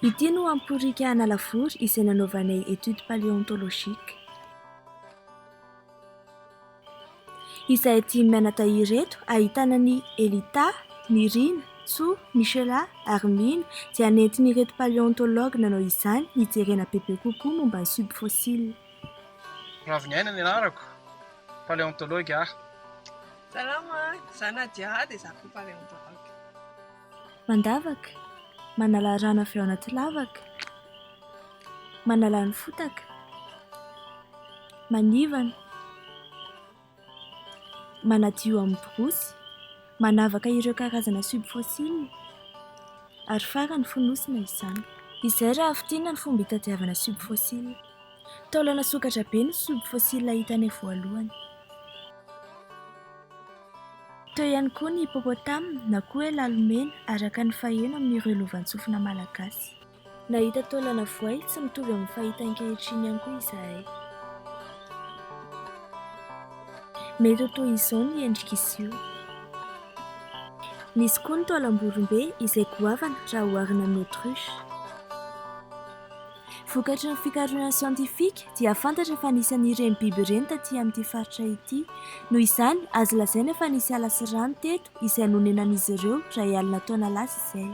Ity no amporiaka Analavory izay nanaovanay étude paléontologique. Izahay dimy mianadahy eto ahitana ny Elita, ny Rina, Tso, Michela ary Mina dia nentin'ireto paléontologue nanao izany hijerena bebe kokoa momba ny subfossile. Ravinaina ny anarako, paléontologue aho. Salama, izaho Nadia dia izaho koa paléontologue. Mandavaka, manala rano avy ao anaty lavaka, manala ny fotaka, manivana, manadio amin'ny borosy, manavaka ireo karazana subfossile ary farany fonosina izany. Izay raha fitiana ny fomba hitadiavana subfossile. Taolana sokatra be ny subfossile hitanay voalohany. Teo ihany koa ny hippopotame na koa hoe lalomena araka ny faheno amin'ireo lovantsofina malagasy. Nahita taolana voay tsy mitovy amin'ny fahita ankehitriny ihany koa izahay. Mety ho toy izao ny endrik'izy io. Nisy koa ny taolam-borombe izay goavana raha oharina amin'ny autruche. Vokatry ny fikarohana siantifika dia fantatra fa anisan'ireny biby ireny taty amin'ity faritra ity. Noho izany azo lazaina fa nisy ala sy rano teto izay nonenan'izy ireo raha hialina taona lasa izay.